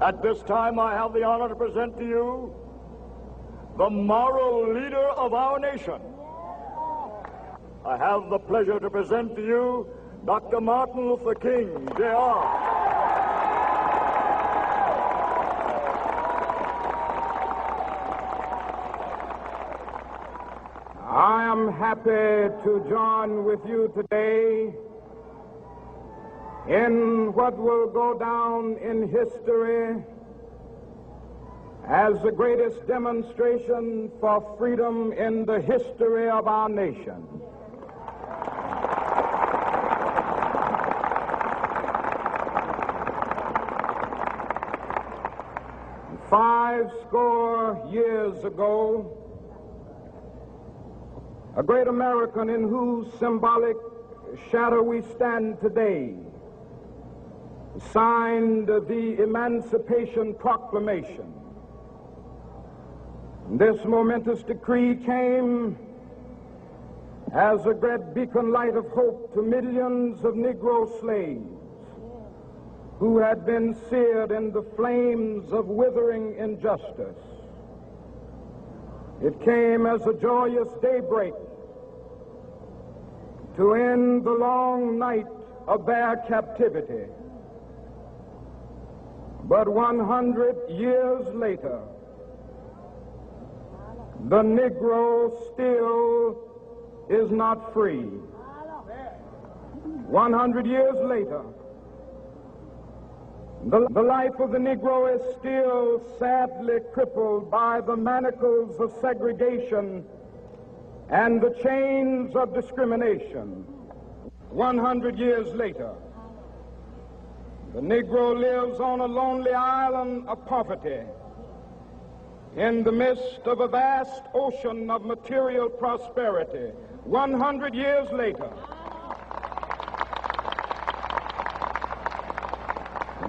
At this time, I have the honor to present to you the moral leader of our nation. I have the pleasure to present to you Dr. Martin Luther King, Jr. I am happy to join with you today in what will go down in history as the greatest demonstration for freedom in the history of our nation. Five score years ago, a great American in whose symbolic shadow we stand today signed the Emancipation Proclamation. This momentous decree came as a great beacon light of hope to millions of Negro slaves who had been seared in the flames of withering injustice. It came as a joyous daybreak to end the long night of their captivity. But 100 years later, the Negro still is not free. 100 years later, the life of the Negro is still sadly crippled by the manacles of segregation and the chains of discrimination. 100 years later, the Negro lives on a lonely island of poverty in the midst of a vast ocean of material prosperity. 100 years later,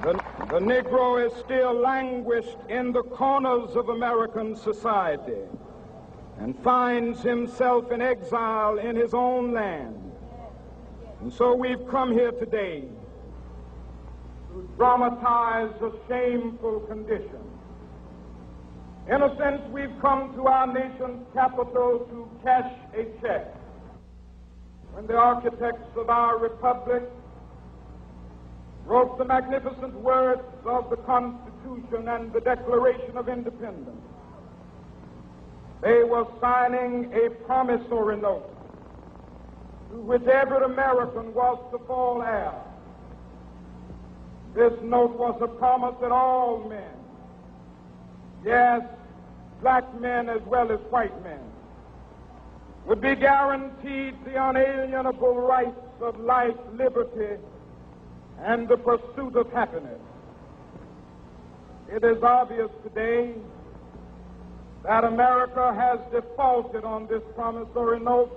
the Negro is still languished in the corners of American society and finds himself in exile in his own land. And so we've come here today to dramatize a shameful condition. In a sense, we've come to our nation's capital to cash a check. When the architects of our republic wrote the magnificent words of the Constitution and the Declaration of Independence, they were signing a promissory note to which every American was to fall heir. This note was a promise that all men, yes, black men as well as white men, would be guaranteed the unalienable rights of life, liberty, and the pursuit of happiness. It is obvious today that America has defaulted on this promissory note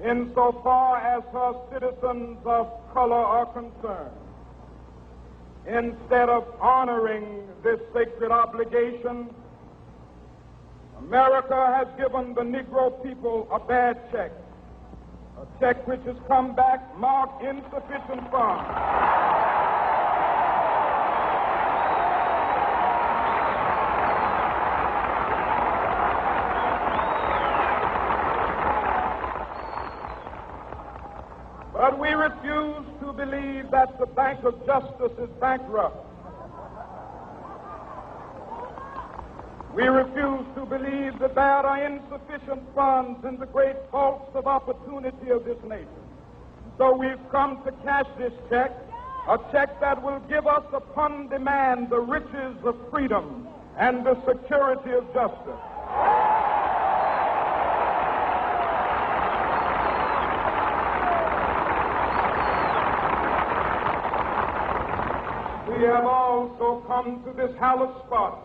insofar as her citizens of color are concerned. Instead of honoring this sacred obligation, America has given the Negro people a bad check, a check which has come back marked insufficient funds. But we refuse to believe that the Bank of Justice is bankrupt. We refuse to believe that there are insufficient funds in the great vaults of opportunity of this nation. So we've come to cash this check, a check that will give us upon demand the riches of freedom and the security of justice. We have also come to this hallowed spot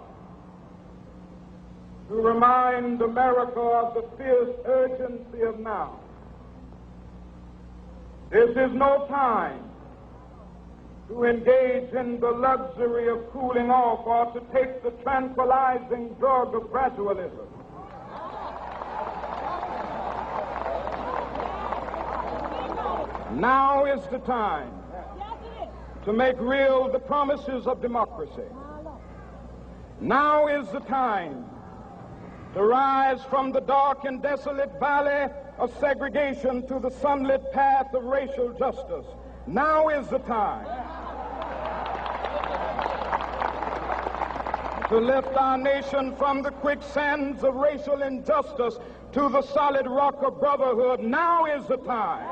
to remind America of the fierce urgency of now. This is no time to engage in the luxury of cooling off or to take the tranquilizing drug of gradualism. Now is the time to make real the promises of democracy. Now is the time to rise from the dark and desolate valley of segregation to the sunlit path of racial justice. Now is the time to lift our nation from the quicksands of racial injustice to the solid rock of brotherhood. Now is the time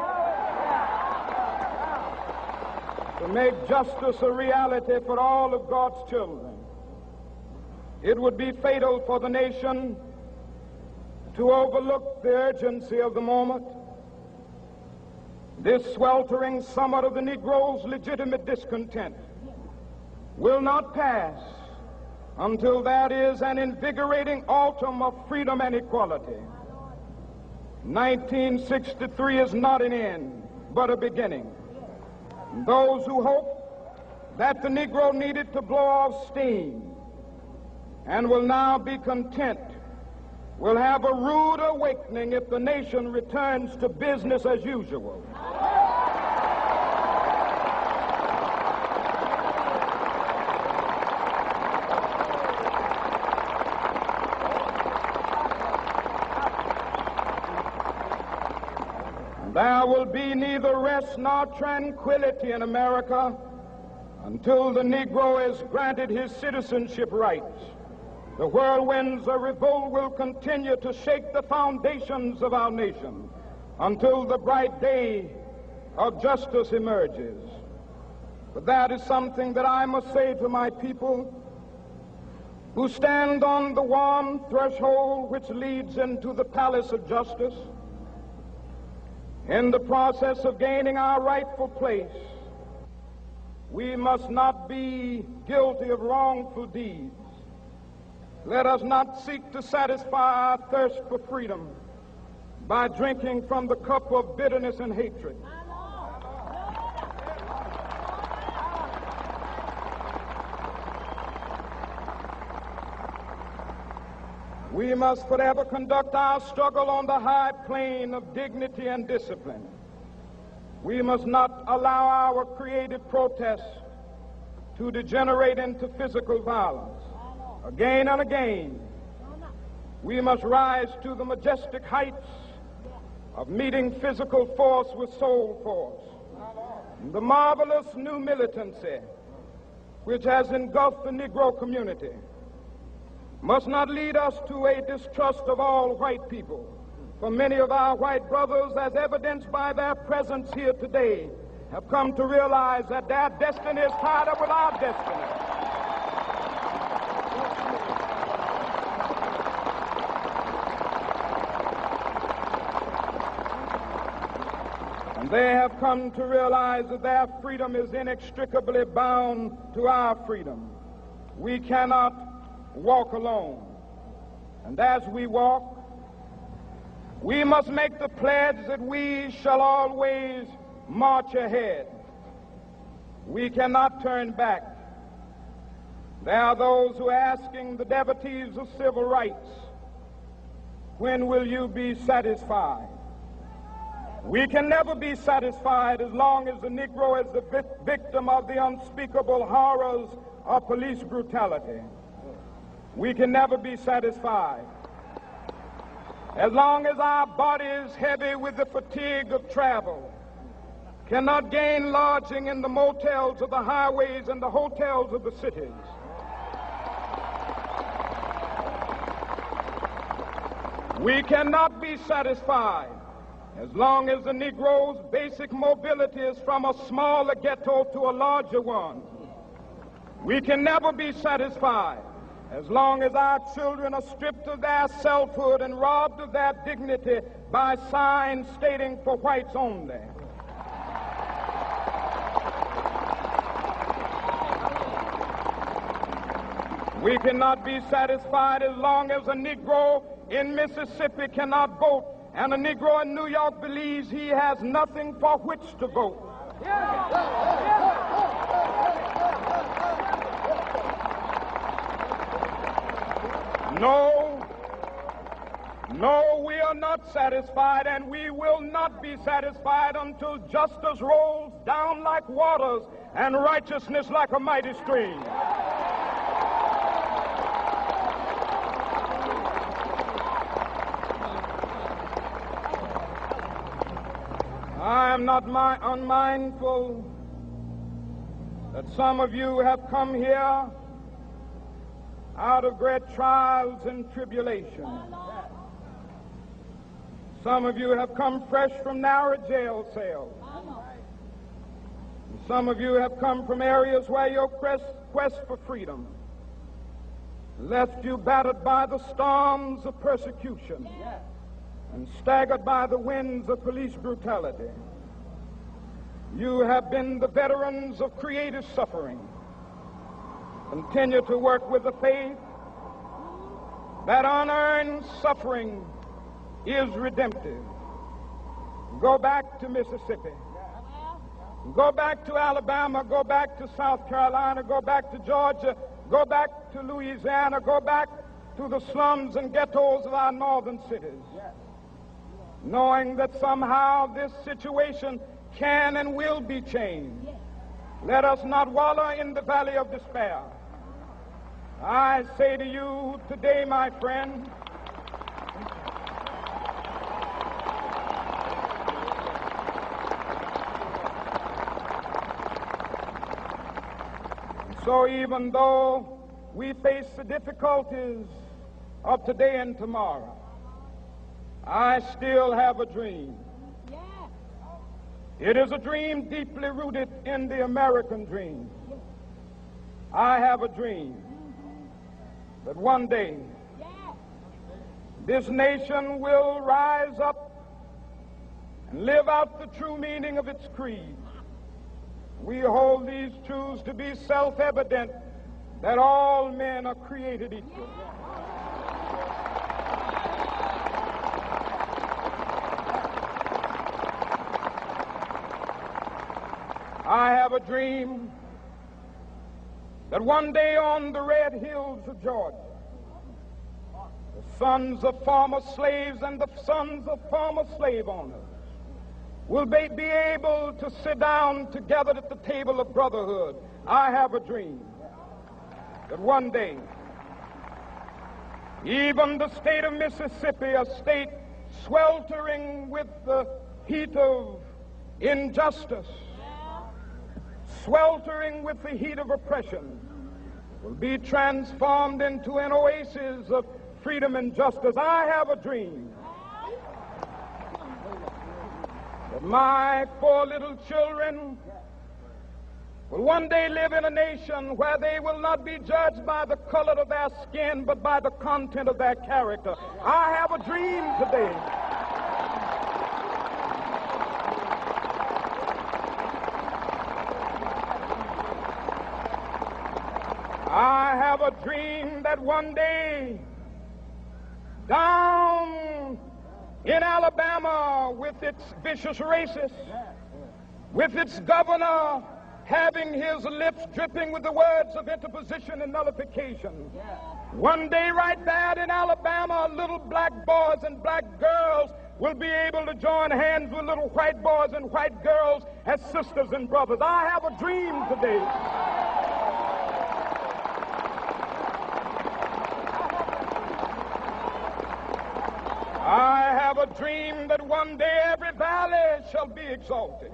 to make justice a reality for all of God's children. It would be fatal for the nation to overlook the urgency of the moment. This sweltering summit of the Negro's legitimate discontent will not pass until that is an invigorating autumn of freedom and equality. 1963 is not an end, but a beginning. Those who hope that the Negro needed to blow off steam and will now be content will have a rude awakening if the nation returns to business as usual. There will be neither rest nor tranquility in America until the Negro is granted his citizenship rights. The whirlwinds of revolt will continue to shake the foundations of our nation until the bright day of justice emerges. But that is something that I must say to my people who stand on the warm threshold which leads into the palace of justice. In the process of gaining our rightful place, we must not be guilty of wrongful deeds. Let us not seek to satisfy our thirst for freedom by drinking from the cup of bitterness and hatred. We must forever conduct our struggle on the high plane of dignity and discipline. We must not allow our creative protests to degenerate into physical violence. Again and again, we must rise to the majestic heights of meeting physical force with soul force. The marvelous new militancy which has engulfed the Negro community must not lead us to a distrust of all white people. For many of our white brothers, as evidenced by their presence here today, have come to realize that their destiny is tied up with our destiny. And they have come to realize that their freedom is inextricably bound to our freedom. We cannot walk alone. And as we walk, we must make the pledge that we shall always march ahead. We cannot turn back. There are those who are asking the devotees of civil rights, when will you be satisfied? We can never be satisfied as long as the Negro is the victim of the unspeakable horrors of police brutality. We can never be satisfied as long as our bodies, heavy with the fatigue of travel, cannot gain lodging in the motels of the highways and the hotels of the cities. We cannot be satisfied as long as the Negro's basic mobility is from a smaller ghetto to a larger one. We can never be satisfied as long as our children are stripped of their selfhood and robbed of their dignity by signs stating for whites only. We cannot be satisfied as long as a Negro in Mississippi cannot vote and a Negro in New York believes he has nothing for which to vote. No, we are not satisfied, and we will not be satisfied until justice rolls down like waters and righteousness like a mighty stream. am not unmindful that some of you have come here out of great trials and tribulation. Some of you have come fresh from narrow jail cells. Some of you have come from areas where your quest for freedom left you battered by the storms of persecution and staggered by the winds of police brutality. You have been the veterans of creative suffering. Continue to work with the faith that unearned suffering is redemptive. Go back to Mississippi. Go back to Alabama. Go back to South Carolina. Go back to Georgia. Go back to Louisiana. Go back to the slums and ghettos of our northern cities. Knowing that somehow this situation can and will be changed. Let us not wallow in the valley of despair. I say to you today, my friend, so even though we face the difficulties of today and tomorrow, I still have a dream. It is a dream deeply rooted in the American dream. I have a dream that one day this nation will rise up and live out the true meaning of its creed. We hold these truths to be self-evident, that all men are created equal. I have a dream that one day on the red hills of Georgia, the sons of former slaves and the sons of former slave owners will be able to sit down together at the table of brotherhood. I have a dream that one day, even the state of Mississippi, a state sweltering with the heat of injustice, sweltering with the heat of oppression, will be transformed into an oasis of freedom and justice. I have a dream that my 4 little children will one day live in a nation where they will not be judged by the color of their skin, but by the content of their character. I have a dream today I have a dream that one day down in Alabama, with its vicious racists, with its governor having his lips dripping with the words of interposition and nullification, one day right there in Alabama, little black boys and black girls will be able to join hands with little white boys and white girls as sisters and brothers. I have a dream today I have a dream that one day every valley shall be exalted,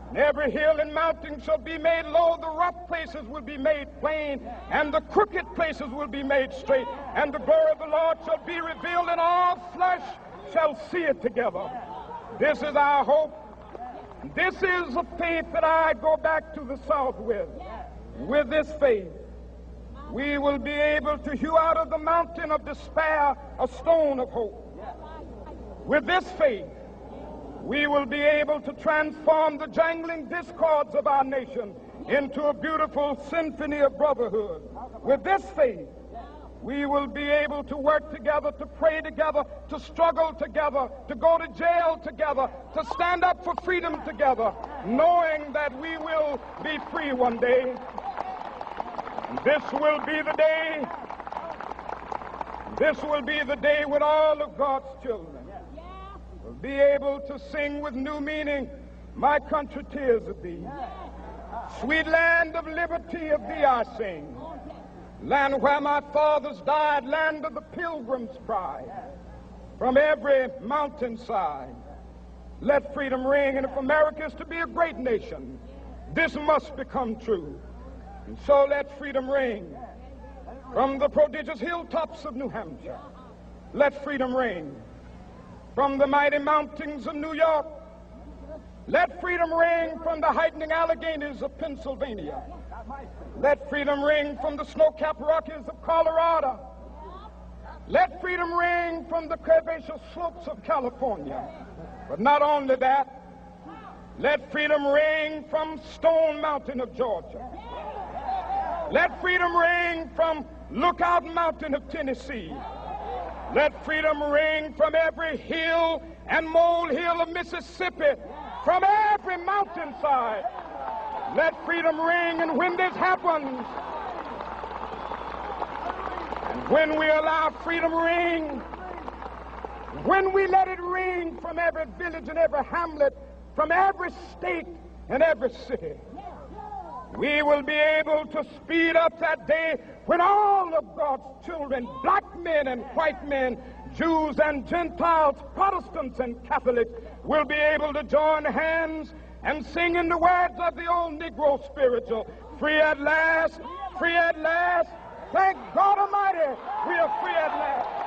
and every hill and mountain shall be made low. The rough places will be made plain, and the crooked places will be made straight, and the glory of the Lord shall be revealed, and all flesh shall see it together. This is our hope. This is a faith that I go back to the South with. With this faith, we will be able to hew out of the mountain of despair a stone of hope. With this faith, we will be able to transform the jangling discords of our nation into a beautiful symphony of brotherhood. With this faith, we will be able to work together, to pray together, to struggle together, to go to jail together, to stand up for freedom together, knowing that we will be free one day. This will be the day. This will be the day when all of God's children will be able to sing with new meaning, "My country, tears of thee. Sweet land of liberty, of thee I sing. Land where my fathers died, land of the pilgrim's pride. From every mountainside, Let freedom ring. And if America is to be a great nation, this must become true. And so let freedom ring from the prodigious hilltops of New Hampshire. Let freedom ring from the mighty mountains of New York. Let freedom ring from the heightening Alleghenies of Pennsylvania. Let freedom ring from the snow-capped Rockies of Colorado. Let freedom ring from the curvaceous slopes of California. But not only that, let freedom ring from Stone Mountain of Georgia. Let freedom ring from Lookout Mountain of Tennessee. Let freedom ring from every hill and molehill of Mississippi, from every mountainside. Let freedom ring, and when this happens, and when we allow freedom ring, when we let it ring from every village and every hamlet, from every state and every city, we will be able to speed up that day when all of God's children, black men and white men, Jews and Gentiles, Protestants and Catholics, will be able to join hands and sing in the words of the old Negro spiritual, free at last, thank God Almighty, we are free at last.